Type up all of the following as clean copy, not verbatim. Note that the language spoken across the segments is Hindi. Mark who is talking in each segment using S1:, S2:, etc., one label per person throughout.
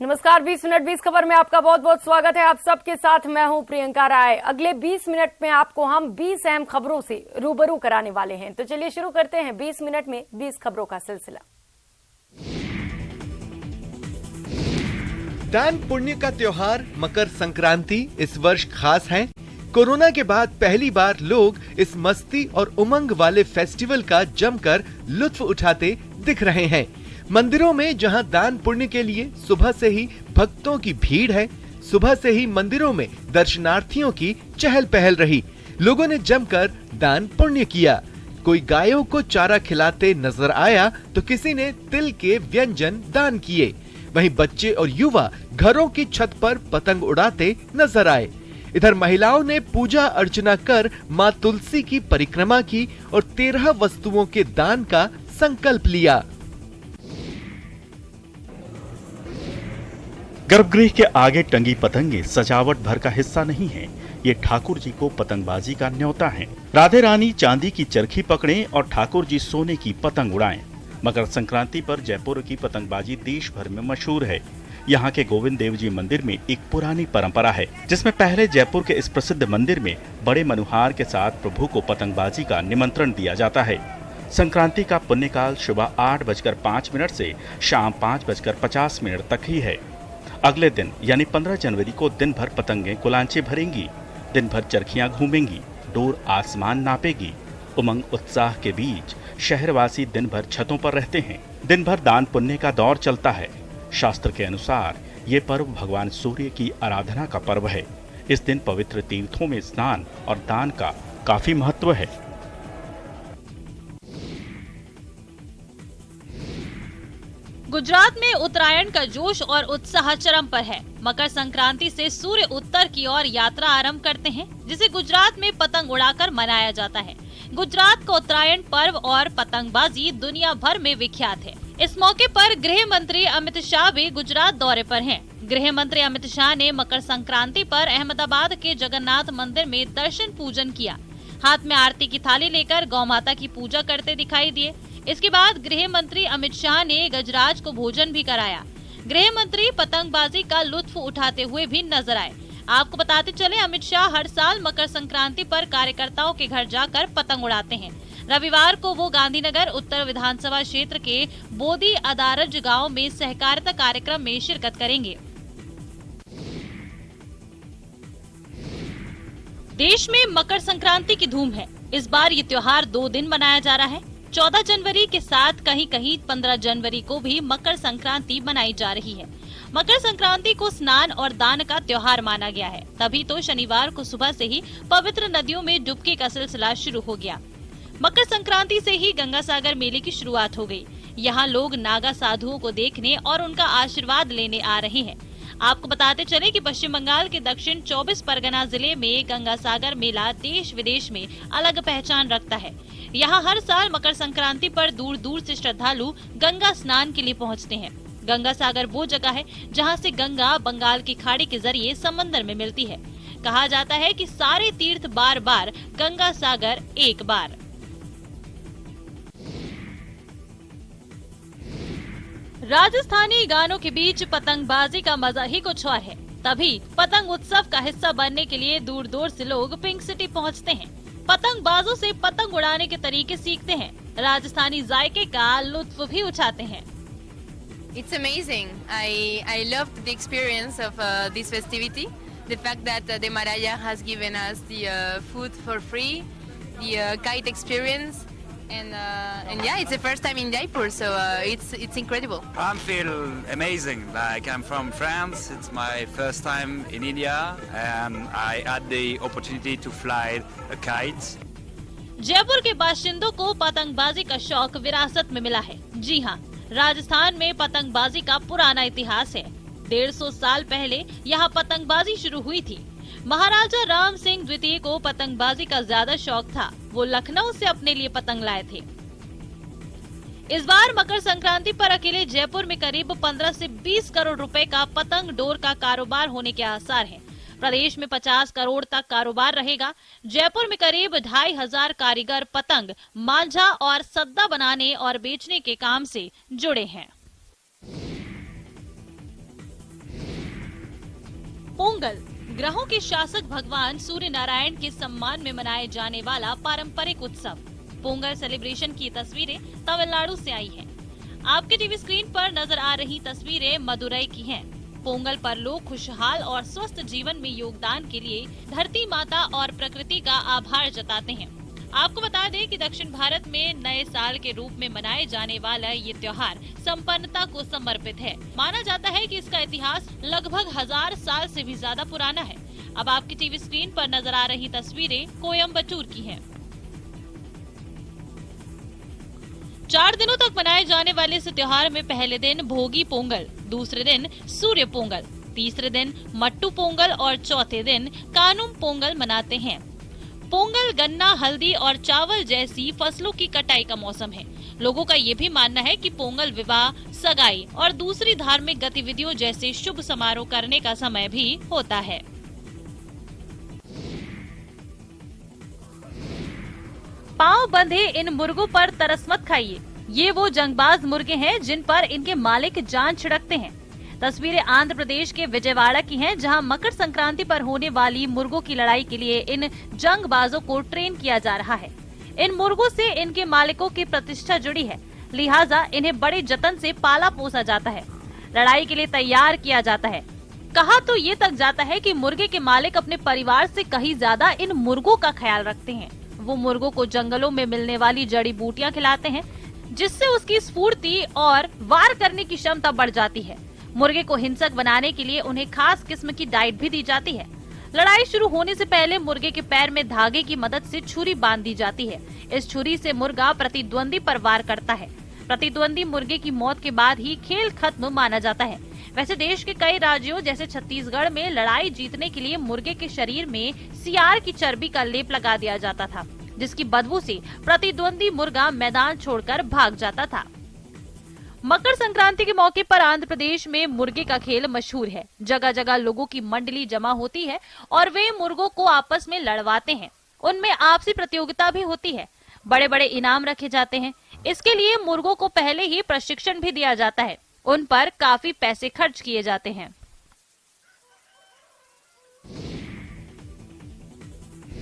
S1: नमस्कार, 20 मिनट 20 खबर में आपका बहुत बहुत स्वागत है। आप सबके साथ मैं हूं प्रियंका राय। अगले 20 मिनट में आपको हम 20 अहम खबरों से रूबरू कराने वाले हैं। तो चलिए शुरू करते हैं 20 मिनट में 20 खबरों का सिलसिला।
S2: दान पुण्य का त्योहार मकर संक्रांति इस वर्ष खास है। कोरोना के बाद पहली बार लोग इस मस्ती और उमंग वाले फेस्टिवल का जमकर लुत्फ उठाते दिख रहे हैं। मंदिरों में जहां दान पुण्य के लिए सुबह से ही भक्तों की भीड़ है, सुबह से ही मंदिरों में दर्शनार्थियों की चहल पहल रही। लोगों ने जमकर दान पुण्य किया। कोई गायों को चारा खिलाते नजर आया तो किसी ने तिल के व्यंजन दान किए। वहीं बच्चे और युवा घरों की छत पर पतंग उड़ाते नजर आए। इधर महिलाओं ने पूजा अर्चना कर मां तुलसी की परिक्रमा की और 13 वस्तुओं के दान का संकल्प लिया।
S3: गर्भगृह के आगे टंगी पतंगे सजावट भर का हिस्सा नहीं है, ये ठाकुर जी को पतंगबाजी का न्योता है। राधे रानी चांदी की चरखी पकड़ें और ठाकुर जी सोने की पतंग उड़ाएं। मकर संक्रांति पर जयपुर की पतंगबाजी देश भर में मशहूर है। यहाँ के गोविंद देव जी मंदिर में एक पुरानी परंपरा है, जिसमें पहले जयपुर के इस प्रसिद्ध मंदिर में बड़े मनुहार के साथ प्रभु को पतंगबाजी का निमंत्रण दिया जाता है। संक्रांति का पुण्यकाल सुबह 8:05 से शाम 5:50 तक ही है। अगले दिन यानी 15 जनवरी को दिन भर पतंगें कुलांचे भरेंगी, दिन भर चरखियां घूमेंगी, डोर आसमान नापेगी। उमंग उत्साह के बीच शहरवासी दिन भर छतों पर रहते हैं। दिन भर दान पुण्य का दौर चलता है। शास्त्र के अनुसार ये पर्व भगवान सूर्य की आराधना का पर्व है। इस दिन पवित्र तीर्थों में स्नान और दान का काफी महत्व है।
S4: गुजरात में उत्तरायण का जोश और उत्साह चरम पर है। मकर संक्रांति से सूर्य उत्तर की ओर यात्रा आरंभ करते हैं, जिसे गुजरात में पतंग उड़ाकर मनाया जाता है। गुजरात का उत्तरायण पर्व और पतंगबाजी दुनिया भर में विख्यात है। इस मौके पर गृह मंत्री अमित शाह भी गुजरात दौरे पर हैं। गृह मंत्री अमित शाह ने मकर संक्रांति पर अहमदाबाद के जगन्नाथ मंदिर में दर्शन पूजन किया। हाथ में आरती की थाली लेकर गौ माता की पूजा करते दिखाई दिए। इसके बाद गृह मंत्री अमित शाह ने गजराज को भोजन भी कराया। गृह मंत्री पतंगबाजी का लुत्फ उठाते हुए भी नजर आए। आपको बताते चले, अमित शाह हर साल मकर संक्रांति पर कार्यकर्ताओं के घर जाकर पतंग उड़ाते हैं। रविवार को वो गांधीनगर उत्तर विधानसभा क्षेत्र के बोदी अदारज गांव में सहकारिता कार्यक्रम में शिरकत करेंगे। देश में मकर संक्रांति की धूम है। इस बार ये त्योहार 2 दिन मनाया जा रहा है। 14 जनवरी के साथ कहीं कहीं 15 जनवरी को भी मकर संक्रांति मनाई जा रही है। मकर संक्रांति को स्नान और दान का त्योहार माना गया है। तभी तो शनिवार को सुबह से ही पवित्र नदियों में डुबकी का सिलसिला शुरू हो गया। मकर संक्रांति से ही गंगा सागर मेले की शुरुआत हो गई। यहाँ लोग नागा साधुओं को देखने और उनका आशीर्वाद लेने आ रहे हैं। आपको बताते चले कि पश्चिम बंगाल के दक्षिण 24 परगना जिले में गंगा सागर मेला देश विदेश में अलग पहचान रखता है। यहाँ हर साल मकर संक्रांति पर दूर दूर से श्रद्धालु गंगा स्नान के लिए पहुँचते हैं। गंगा सागर वो जगह है जहाँ से गंगा बंगाल की खाड़ी के जरिए समंदर में मिलती है। कहा जाता है कि सारे तीर्थ बार बार, गंगा सागर एक बार। राजस्थानी गानों के बीच पतंगबाजी का मजा ही कुछ और है। तभी पतंग उत्सव का हिस्सा बनने के लिए दूर दूर से लोग पिंक सिटी पहुंचते हैं। पतंगबाजों से पतंग उड़ाने के तरीके सीखते हैं। राजस्थानी जायके का लुत्फ भी उठाते हैं।
S5: It's amazing. I loved the experience of this festivity. The fact that the Maraya has given us the food for free, the kite experience, and yeah, it's the first time in Jaipur, so it's incredible.
S6: I feel amazing. Like I'm from France. It's my first time in India, and I had the opportunity to fly a kite.
S4: Jaipur के बाशिंदों को पतंगबाजी का शौक विरासत में मिला है। जी हाँ, राजस्थान में पतंगबाजी का पुराना इतिहास है। 150 साल पहले यहाँ पतंगबाजी शुरू हुई थी। महाराजा राम सिंह द्वितीय को पतंगबाजी का ज्यादा शौक था। वो लखनऊ से अपने लिए पतंग लाए थे। इस बार मकर संक्रांति पर अकेले जयपुर में करीब 15 से 20 करोड़ रुपए का पतंग डोर का कारोबार होने के आसार हैं। प्रदेश में 50 करोड़ तक कारोबार रहेगा। जयपुर में करीब 2500 कारीगर पतंग, मांझा और सद्दा बनाने और बेचने के काम से जुड़े हैं। पोंगल ग्रहों के शासक भगवान सूर्य नारायण के सम्मान में मनाए जाने वाला पारंपरिक उत्सव। पोंगल सेलिब्रेशन की तस्वीरें तमिलनाडु से आई हैं। आपके टीवी स्क्रीन पर नजर आ रही तस्वीरें मदुरई की हैं। पोंगल पर लोग खुशहाल और स्वस्थ जीवन में योगदान के लिए धरती माता और प्रकृति का आभार जताते हैं। आपको बता दें कि दक्षिण भारत में नए साल के रूप में मनाए जाने वाला ये त्योहार संपन्नता को समर्पित है। माना जाता है कि इसका इतिहास लगभग 1000 साल से भी ज्यादा पुराना है। अब आपकी टीवी स्क्रीन पर नजर आ रही तस्वीरें कोयम्बटूर की हैं। 4 दिनों तक मनाए जाने वाले इस त्योहार में पहले दिन भोगी पोंगल, दूसरे दिन सूर्य पोंगल, तीसरे दिन मट्टू पोंगल और चौथे दिन कानुम पोंगल मनाते हैं। पोंगल गन्ना, हल्दी और चावल जैसी फसलों की कटाई का मौसम है। लोगों का ये भी मानना है कि पोंगल विवाह, सगाई और दूसरी धार्मिक गतिविधियों जैसे शुभ समारोह करने का समय भी होता है। पांव बंधे इन मुर्गों पर तरस मत खाइए। ये वो जंगबाज मुर्गे हैं जिन पर इनके मालिक जान छिड़कते हैं। तस्वीरें आंध्र प्रदेश के विजयवाड़ा की हैं, जहां मकर संक्रांति पर होने वाली मुर्गों की लड़ाई के लिए इन जंगबाजों को ट्रेन किया जा रहा है। इन मुर्गों से इनके मालिकों की प्रतिष्ठा जुड़ी है, लिहाजा इन्हें बड़े जतन से पाला पोसा जाता है, लड़ाई के लिए तैयार किया जाता है। कहा तो ये तक जाता है कि मुर्गे के मालिक अपने परिवार से कहीं ज्यादा इन मुर्गों का ख्याल रखते हैं। वो मुर्गों को जंगलों में मिलने वाली जड़ी बूटियां खिलाते हैं, जिससे उसकी स्फूर्ति और वार करने की क्षमता बढ़ जाती है। मुर्गे को हिंसक बनाने के लिए उन्हें खास किस्म की डाइट भी दी जाती है। लड़ाई शुरू होने से पहले मुर्गे के पैर में धागे की मदद से छुरी बांध दी जाती है। इस छुरी से मुर्गा प्रतिद्वंदी पर वार करता है। प्रतिद्वंदी मुर्गे की मौत के बाद ही खेल खत्म माना जाता है। वैसे देश के कई राज्यों जैसे छत्तीसगढ़ में लड़ाई जीतने के लिए मुर्गे के शरीर में सियार की चर्बी का लेप लगा दिया जाता था, जिसकी बदबू से प्रतिद्वंदी मुर्गा मैदान छोड़कर भाग जाता था। मकर संक्रांति के मौके पर आंध्र प्रदेश में मुर्गे का खेल मशहूर है। जगह जगह लोगों की मंडली जमा होती है और वे मुर्गों को आपस में लड़वाते हैं। उनमें आपसी प्रतियोगिता भी होती है। बड़े बड़े इनाम रखे जाते हैं। इसके लिए मुर्गों को पहले ही प्रशिक्षण भी दिया जाता है। उन पर काफी पैसे खर्च किए जाते हैं।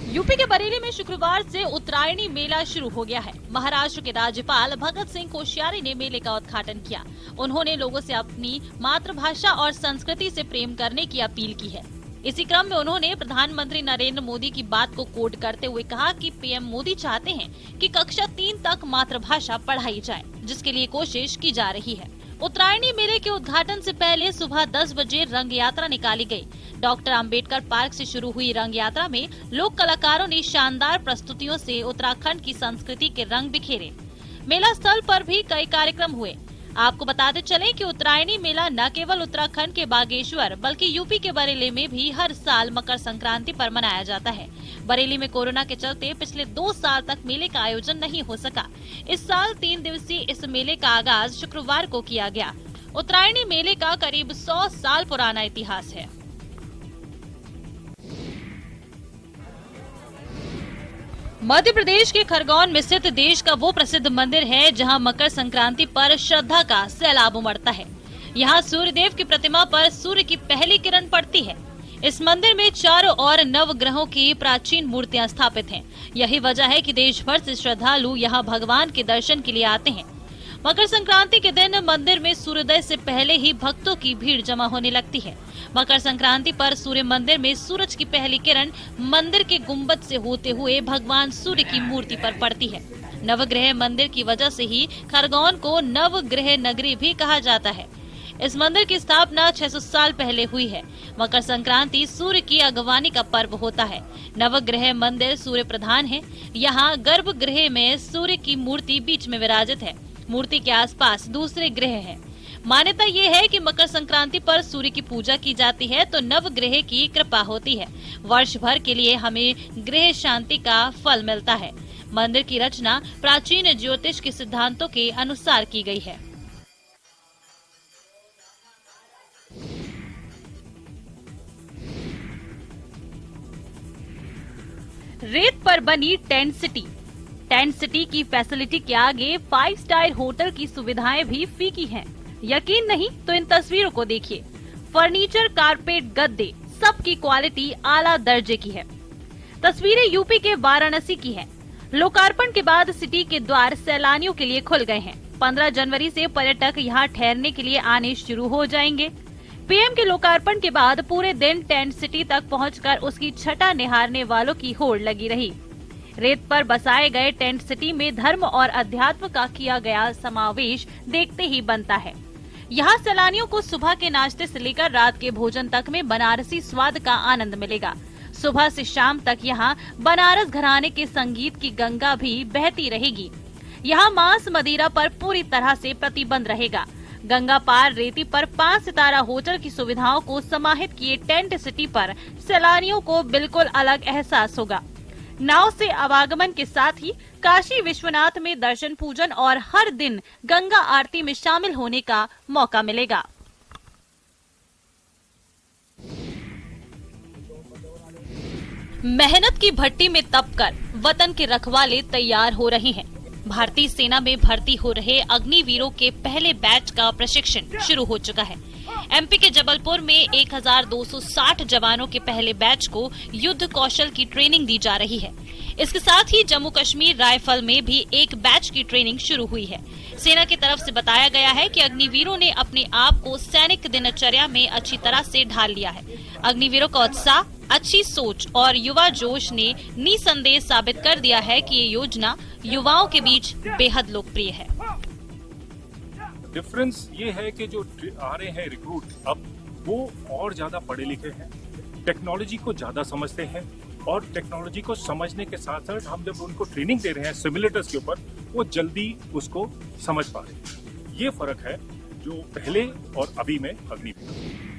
S4: यूपी के बरेली में शुक्रवार से उत्तरायणी मेला शुरू हो गया है। महाराष्ट्र के राज्यपाल भगत सिंह कोश्यारी ने मेले का उद्घाटन किया। उन्होंने लोगों से अपनी मातृभाषा और संस्कृति से प्रेम करने की अपील की है। इसी क्रम में उन्होंने प्रधानमंत्री नरेंद्र मोदी की बात को कोट करते हुए कहा कि पीएम मोदी चाहते हैं कि कक्षा 3 तक मातृभाषा पढ़ाई जाए, जिसके लिए कोशिश की जा रही है। उत्तरायणी मेले के उद्घाटन से पहले सुबह 10 बजे रंग यात्रा निकाली गई। डॉक्टर अंबेडकर पार्क से शुरू हुई रंग यात्रा में लोक कलाकारों ने शानदार प्रस्तुतियों से उत्तराखंड की संस्कृति के रंग बिखेरे। मेला स्थल पर भी कई कार्यक्रम हुए। आपको बताते चलें कि उत्तरायणी मेला न केवल उत्तराखंड के बागेश्वर बल्कि यूपी के बरेली में भी हर साल मकर संक्रांति पर मनाया जाता है। बरेली में कोरोना के चलते पिछले 2 साल तक मेले का आयोजन नहीं हो सका। इस साल 3 दिवसीय इस मेले का आगाज शुक्रवार को किया गया। उत्तरायणी मेले का करीब 100 साल पुराना इतिहास है। मध्य प्रदेश के खरगोन में स्थित देश का वो प्रसिद्ध मंदिर है जहां मकर संक्रांति पर श्रद्धा का सैलाब उमड़ता है। यहां सूर्यदेव की प्रतिमा पर सूर्य की पहली किरण पड़ती है। इस मंदिर में चारों ओर नवग्रहों की प्राचीन मूर्तियां स्थापित हैं। यही वजह है कि देश भर से श्रद्धालु यहां भगवान के दर्शन के लिए आते हैं। मकर संक्रांति के दिन मंदिर में सूर्योदय से पहले ही भक्तों की भीड़ जमा होने लगती है। मकर संक्रांति पर सूर्य मंदिर में सूरज की पहली किरण मंदिर के गुंबद से होते हुए भगवान सूर्य की मूर्ति पर पड़ती है। नवग्रह मंदिर की वजह से ही खरगोन को नवग्रह नगरी भी कहा जाता है। इस मंदिर की स्थापना 600 साल पहले हुई है। मकर संक्रांति सूर्य की अगवानी का पर्व होता है। नवग्रह मंदिर सूर्य प्रधान है। यहाँ गर्भगृह में सूर्य की मूर्ति बीच में विराजित है। मूर्ति के आसपास दूसरे ग्रह हैं। मान्यता ये है कि मकर संक्रांति पर सूर्य की पूजा की जाती है तो नवग्रह की कृपा होती है। वर्ष भर के लिए हमें ग्रह शांति का फल मिलता है। मंदिर की रचना प्राचीन ज्योतिष के सिद्धांतों के अनुसार की गई है। रेत पर बनी टेंट सिटी। टेंट सिटी की फैसिलिटी के आगे 5 स्टार होटल की सुविधाएं भी फीकी हैं। यकीन नहीं तो इन तस्वीरों को देखिए। फर्नीचर, कारपेट, गद्दे सबकी क्वालिटी आला दर्जे की है। तस्वीरें यूपी के वाराणसी की है। लोकार्पण के बाद सिटी के द्वार सैलानियों के लिए खुल गए हैं। 15 जनवरी से पर्यटक यहां ठहरने के लिए आने शुरू हो जाएंगे। पीएम के लोकार्पण के बाद पूरे दिन टेंट सिटी तक पहुंचकर उसकी छटा निहारने वालों की होड़ लगी रही। रेत पर बसाए गए टेंट सिटी में धर्म और अध्यात्म का किया गया समावेश देखते ही बनता है। यहाँ सैलानियों को सुबह के नाश्ते से लेकर रात के भोजन तक में बनारसी स्वाद का आनंद मिलेगा। सुबह से शाम तक यहाँ बनारस घराने के संगीत की गंगा भी बहती रहेगी। यहाँ मांस मदिरा पर पूरी तरह से प्रतिबंध रहेगा। गंगा पार रेती पर 5 सितारा होटल की सुविधाओं को समाहित किए टेंट सिटी पर सैलानियों को बिल्कुल अलग एहसास होगा। नाव से आवागमन के साथ ही काशी विश्वनाथ में दर्शन पूजन और हर दिन गंगा आरती में शामिल होने का मौका मिलेगा। मेहनत की भट्टी में तपकर वतन के रखवाले तैयार हो रहे हैं। भारतीय सेना में भर्ती हो रहे अग्निवीरों के पहले बैच का प्रशिक्षण शुरू हो चुका है। एमपी के जबलपुर में 1260 जवानों के पहले बैच को युद्ध कौशल की ट्रेनिंग दी जा रही है। इसके साथ ही जम्मू कश्मीर राइफल में भी एक बैच की ट्रेनिंग शुरू हुई है। सेना की तरफ से बताया गया है कि अग्निवीरों ने अपने आप को सैनिक दिनचर्या में अच्छी तरह से ढाल लिया है। अग्निवीरों का उत्साह, अच्छी सोच और युवा जोश ने निसंदेह साबित कर दिया है कि ये योजना युवाओं के बीच बेहद लोकप्रिय है।
S7: डिफरेंस ये है कि जो आ रहे हैं रिक्रूट अब वो और ज्यादा पढ़े लिखे हैं, टेक्नोलॉजी को ज्यादा समझते हैं और टेक्नोलॉजी को समझने के साथ साथ हम जब उनको ट्रेनिंग दे रहे हैं सिमुलेटर्स के ऊपर, वो जल्दी उसको समझ पा रहे हैं। ये फर्क है जो पहले और अभी में अग्निवीर।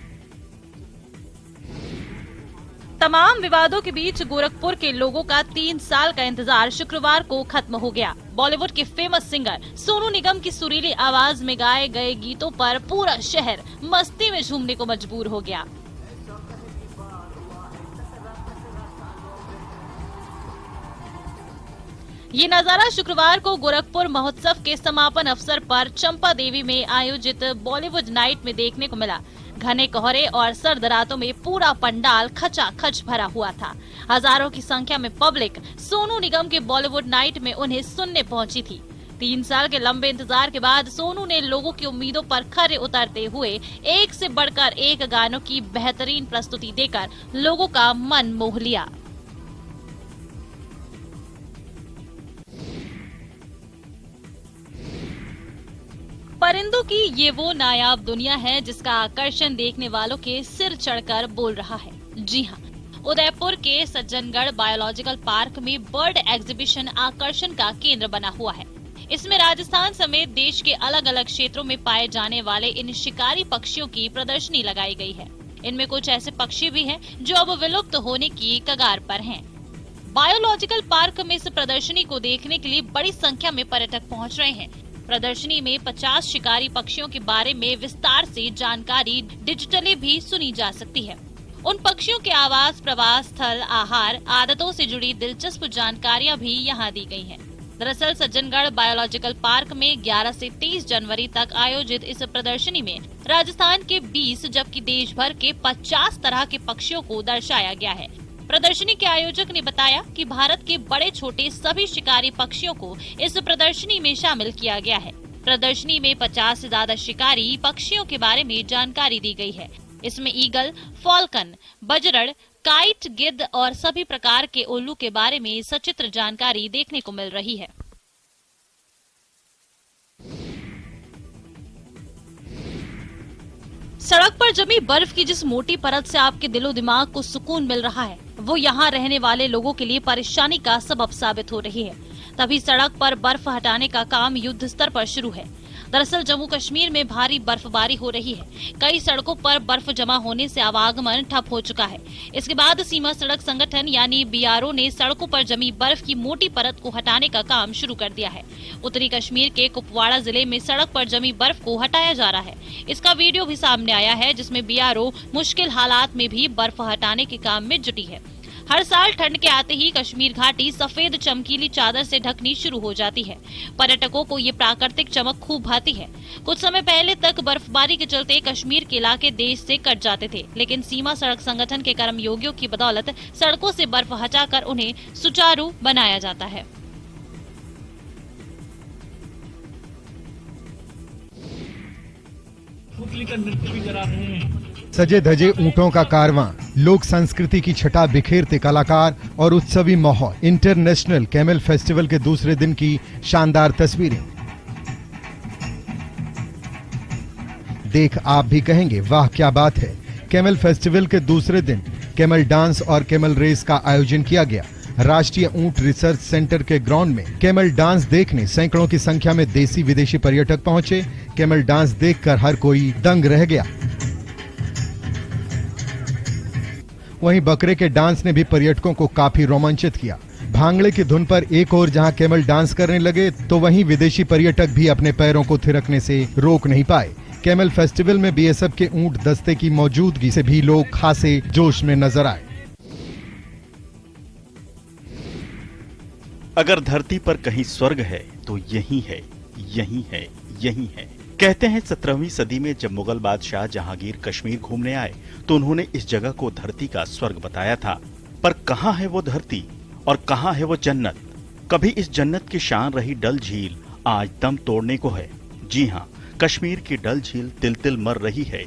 S4: तमाम विवादों के बीच गोरखपुर के लोगों का 3 साल का इंतजार शुक्रवार को खत्म हो गया। बॉलीवुड के फेमस सिंगर सोनू निगम की सुरीली आवाज में गाए गए गीतों पर पूरा शहर मस्ती में झूमने को मजबूर हो गया। ये नजारा शुक्रवार को गोरखपुर महोत्सव के समापन अवसर पर चंपा देवी में आयोजित बॉलीवुड नाइट में देखने को मिला। घने कोहरे और सर्द रातों में पूरा पंडाल खचाखच भरा हुआ था। हजारों की संख्या में पब्लिक सोनू निगम के बॉलीवुड नाइट में उन्हें सुनने पहुंची थी। 3 साल के लंबे इंतजार के बाद सोनू ने लोगों की उम्मीदों पर खरे उतरते हुए एक से बढ़कर एक गानों की बेहतरीन प्रस्तुति देकर लोगों का मन मोह लिया। परिंदों की ये वो नायाब दुनिया है जिसका आकर्षण देखने वालों के सिर चढ़कर बोल रहा है। जी हाँ, उदयपुर के सज्जनगढ़ बायोलॉजिकल पार्क में बर्ड एग्जीबिशन आकर्षण का केंद्र बना हुआ है। इसमें राजस्थान समेत देश के अलग अलग क्षेत्रों में पाए जाने वाले इन शिकारी पक्षियों की प्रदर्शनी लगाई गई है। इनमें कुछ ऐसे पक्षी भी हैं जो अब विलुप्त होने की कगार पर हैं। बायोलॉजिकल पार्क में इस प्रदर्शनी को देखने के लिए बड़ी संख्या में पर्यटक पहुंच रहे हैं। प्रदर्शनी में 50 शिकारी पक्षियों के बारे में विस्तार से जानकारी डिजिटली भी सुनी जा सकती है। उन पक्षियों के आवास, प्रवास स्थल, आहार, आदतों से जुड़ी दिलचस्प जानकारियां भी यहां दी गई हैं। दरअसल सज्जनगढ़ बायोलॉजिकल पार्क में 11 से 30 जनवरी तक आयोजित इस प्रदर्शनी में राजस्थान के 20 जबकि देश भर के 50 तरह के पक्षियों को दर्शाया गया है। प्रदर्शनी के आयोजक ने बताया कि भारत के बड़े छोटे सभी शिकारी पक्षियों को इस प्रदर्शनी में शामिल किया गया है। प्रदर्शनी में 50 से ज्यादा शिकारी पक्षियों के बारे में जानकारी दी गई है। इसमें ईगल, फॉल्कन, बजरड़, काइट, गिद्ध और सभी प्रकार के उल्लू के बारे में सचित्र जानकारी देखने को मिल रही है। सड़क पर जमी बर्फ की जिस मोटी परत से आपके दिलो दिमाग को सुकून मिल रहा है, वो यहाँ रहने वाले लोगों के लिए परेशानी का सबब साबित हो रही है। तभी सड़क पर बर्फ हटाने का काम युद्ध स्तर पर शुरू है। दरअसल जम्मू कश्मीर में भारी बर्फबारी हो रही है। कई सड़कों पर बर्फ जमा होने से आवागमन ठप हो चुका है। इसके बाद सीमा सड़क संगठन यानी बीआरओ ने सड़कों पर जमी बर्फ की मोटी परत को हटाने का काम शुरू कर दिया है। उत्तरी कश्मीर के कुपवाड़ा जिले में सड़क पर जमी बर्फ को हटाया जा रहा है। इसका वीडियो भी सामने आया है जिसमें बीआरओ मुश्किल हालात में भी बर्फ हटाने के काम में जुटी है। हर साल ठंड के आते ही कश्मीर घाटी सफेद चमकीली चादर से ढकनी शुरू हो जाती है। पर्यटकों को ये प्राकृतिक चमक खूब भाती है। कुछ समय पहले तक बर्फबारी के चलते कश्मीर के इलाके देश से कट जाते थे, लेकिन सीमा सड़क संगठन के कर्मयोगियों की बदौलत सड़कों से बर्फ हटाकर उन्हें सुचारू बनाया जाता है।
S8: सजे धजे ऊंटों का कारवां, लोक संस्कृति की छटा बिखेरते कलाकार और उत्सवी माहौल। इंटरनेशनल कैमल फेस्टिवल के दूसरे दिन की शानदार तस्वीरें देख आप भी कहेंगे वाह क्या बात है। कैमल फेस्टिवल के दूसरे दिन कैमल डांस और कैमल रेस का आयोजन किया गया। राष्ट्रीय ऊंट रिसर्च सेंटर के ग्राउंड में कैमल डांस देखने सैकड़ों की संख्या में देसी विदेशी पर्यटक पहुंचे। कैमल डांस देखकर हर कोई दंग रह गया। वहीं बकरे के डांस ने भी पर्यटकों को काफी रोमांचित किया। भांगड़े की धुन पर एक और जहां कैमल डांस करने लगे, तो वहीं विदेशी पर्यटक भी अपने पैरों को थिरकने से रोक नहीं पाए। कैमल फेस्टिवल में बीएसएफ के ऊंट दस्ते की मौजूदगी से भी लोग खासे जोश में नजर आए।
S3: अगर धरती पर कहीं स्वर्ग है तो यही है, यही है, यही है। कहते हैं 17वीं सदी में जब मुगल बादशाह जहांगीर कश्मीर घूमने आए तो उन्होंने इस जगह को धरती का स्वर्ग बताया था। पर कहाँ है वो धरती और कहाँ है वो जन्नत? कभी इस जन्नत की शान रही डल झील आज दम तोड़ने को है। जी हाँ, कश्मीर की डल झील तिल तिल मर रही है।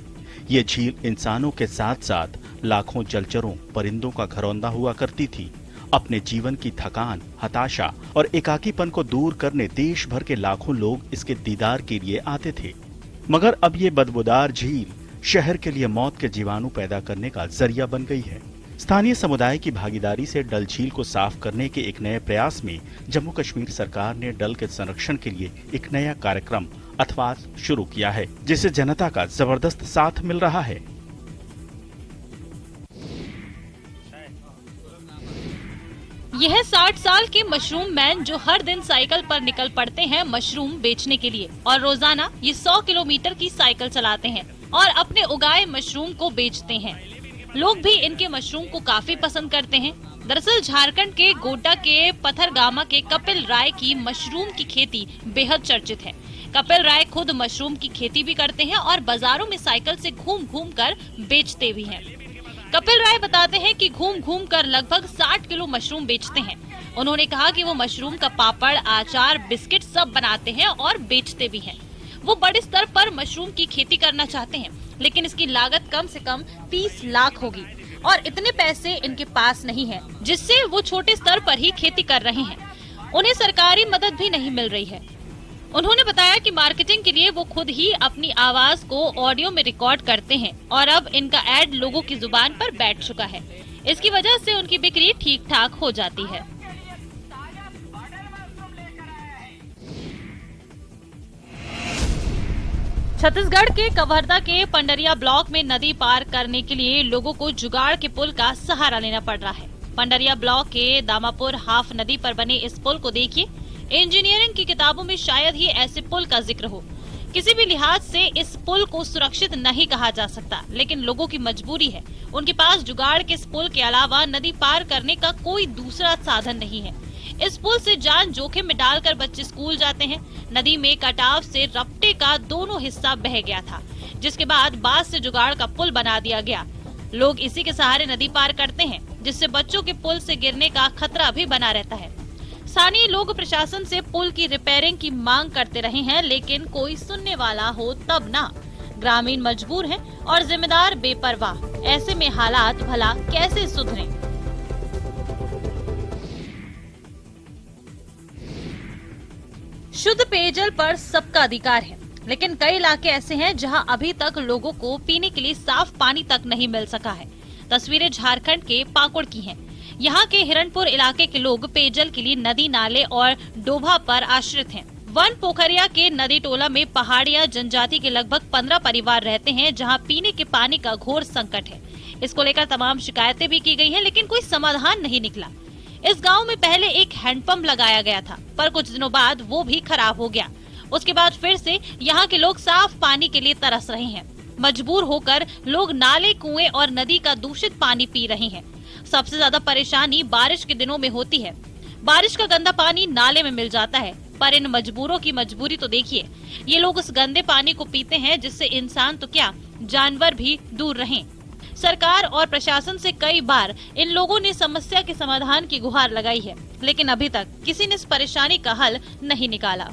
S3: ये झील इंसानों के साथ साथ लाखों जलचरों परिंदों का घरौंदा हुआ करती थी। अपने जीवन की थकान, हताशा और एकाकीपन को दूर करने देश भर के लाखों लोग इसके दीदार के लिए आते थे। मगर अब ये बदबूदार झील शहर के लिए मौत के जीवाणु पैदा करने का जरिया बन गई है। स्थानीय समुदाय की भागीदारी से डल झील को साफ करने के एक नए प्रयास में जम्मू कश्मीर सरकार ने डल के संरक्षण के लिए एक नया कार्यक्रम अथवा शुरू किया है, जिसे जनता का जबरदस्त साथ मिल रहा है।
S4: यह 60 साल के मशरूम मैन जो हर दिन साइकिल पर निकल पड़ते हैं मशरूम बेचने के लिए और रोजाना ये 100 किलोमीटर की साइकिल चलाते हैं और अपने उगाए मशरूम को बेचते हैं। लोग भी इनके मशरूम को काफी पसंद करते हैं। दरअसल झारखंड के गोड्डा के पथरगामा के कपिल राय की मशरूम की खेती बेहद चर्चित है। कपिल राय खुद मशरूम की खेती भी करते हैं और बाजारों में साइकिल से घूम घूम कर बेचते भी हैं। कपिल राय बताते हैं कि घूम घूम कर लगभग 60 किलो मशरूम बेचते हैं। उन्होंने कहा कि वो मशरूम का पापड़, अचार, बिस्किट सब बनाते हैं और बेचते भी हैं। वो बड़े स्तर पर मशरूम की खेती करना चाहते हैं, लेकिन इसकी लागत कम से कम 30 लाख होगी और इतने पैसे इनके पास नहीं है, जिससे वो छोटे स्तर पर ही खेती कर रहे हैं। उन्हें सरकारी मदद भी नहीं मिल रही है। उन्होंने बताया कि मार्केटिंग के लिए वो खुद ही अपनी आवाज को ऑडियो में रिकॉर्ड करते हैं और अब इनका एड लोगों की जुबान पर बैठ चुका है। इसकी वजह से उनकी बिक्री ठीक ठाक हो जाती है। छत्तीसगढ़ के कवर्धा के पंडरिया ब्लॉक में नदी पार करने के लिए लोगों को जुगाड़ के पुल का सहारा लेना पड़ रहा है। पंडरिया ब्लॉक के दामापुर हाफ नदी पर बने इस पुल को देखिए। इंजीनियरिंग की किताबों में शायद ही ऐसे पुल का जिक्र हो। किसी भी लिहाज से इस पुल को सुरक्षित नहीं कहा जा सकता, लेकिन लोगों की मजबूरी है। उनके पास जुगाड़ के इस पुल के अलावा नदी पार करने का कोई दूसरा साधन नहीं है। इस पुल से जान जोखिम में डालकर बच्चे स्कूल जाते हैं। नदी में कटाव से रपटे का दोनों हिस्सा बह गया था, जिसके बाद बांस से जुगाड़ का पुल बना दिया गया। लोग इसी के सहारे नदी पार करते हैं, जिससे बच्चों के पुल से गिरने का खतरा भी बना रहता है। स्थानीय लोग प्रशासन से पुल की रिपेयरिंग की मांग करते रहे हैं, लेकिन कोई सुनने वाला हो तब ना। ग्रामीण मजबूर हैं और जिम्मेदार बेपरवाह। ऐसे में हालात भला कैसे सुधरें? शुद्ध पेयजल पर सबका अधिकार है, लेकिन कई इलाके ऐसे हैं जहां अभी तक लोगों को पीने के लिए साफ पानी तक नहीं मिल सका है। तस्वीरें झारखंड के पाकुड़ की हैं। यहाँ के हिरणपुर इलाके के लोग पेयजल के लिए नदी, नाले और डोभा पर आश्रित हैं। वन पोखरिया के नदी टोला में पहाड़िया जनजाति के लगभग 15 परिवार रहते हैं, जहाँ पीने के पानी का घोर संकट है। इसको लेकर तमाम शिकायतें भी की गई हैं, लेकिन कोई समाधान नहीं निकला। इस गांव में पहले एक हैंडपंप लगाया गया था, पर कुछ दिनों बाद वो भी खराब हो गया। उसके बाद फिर से यहाँ के लोग साफ पानी के लिए तरस रहे हैं। मजबूर होकर लोग नाले, कुएं और नदी का दूषित पानी पी रहे हैं। सबसे ज्यादा परेशानी बारिश के दिनों में होती है। बारिश का गंदा पानी नाले में मिल जाता है, पर इन मजबूरों की मजबूरी तो देखिए। ये लोग उस गंदे पानी को पीते हैं जिससे इंसान तो क्या, जानवर भी दूर रहें। सरकार और प्रशासन से कई बार इन लोगों ने समस्या के समाधान की गुहार लगाई है, लेकिन अभी तक किसी ने इस परेशानी का हल नहीं निकाला।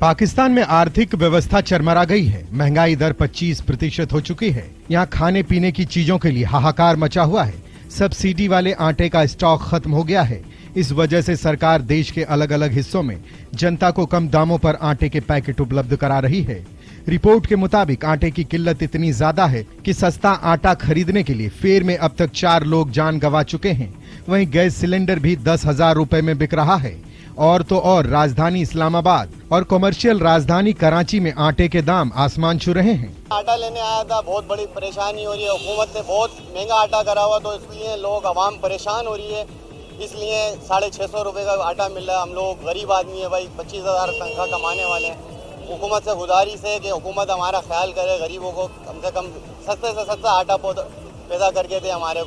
S8: पाकिस्तान में आर्थिक व्यवस्था चरमरा गई है। महंगाई दर 25% हो चुकी है। यहाँ खाने पीने की चीजों के लिए हाहाकार मचा हुआ है। सब्सिडी वाले आटे का स्टॉक खत्म हो गया है। इस वजह से सरकार देश के अलग अलग हिस्सों में जनता को कम दामों पर आटे के पैकेट उपलब्ध करा रही है। रिपोर्ट के मुताबिक आटे की किल्लत इतनी ज्यादा है कि सस्ता आटा खरीदने के लिए फेर में अब तक 4 लोग जान गंवा चुके हैं। वहीं गैस सिलेंडर भी 10,000 रुपए में बिक रहा है। और तो और राजधानी इस्लामाबाद और कमर्शियल राजधानी कराची में आटे के दाम आसमान छू रहे हैं।
S9: आटा लेने आया था, बहुत बड़ी परेशानी हो रही है। हुकूमत ने बहुत महंगा आटा करा हुआ, तो इसलिए लोग आवाम परेशान हो रही है। इसलिए 650 रुपए का आटा मिल रहा है। हम लोग गरीब आदमी है भाई, 25,000 तनख्वाह कमाने वाले हैं। हुकूमत से गुजारिश है कि हुकूमत हमारा ख्याल करे, गरीबों को कम से कम सस्ते से सस्ता आटा पैदा करके दे हमारे।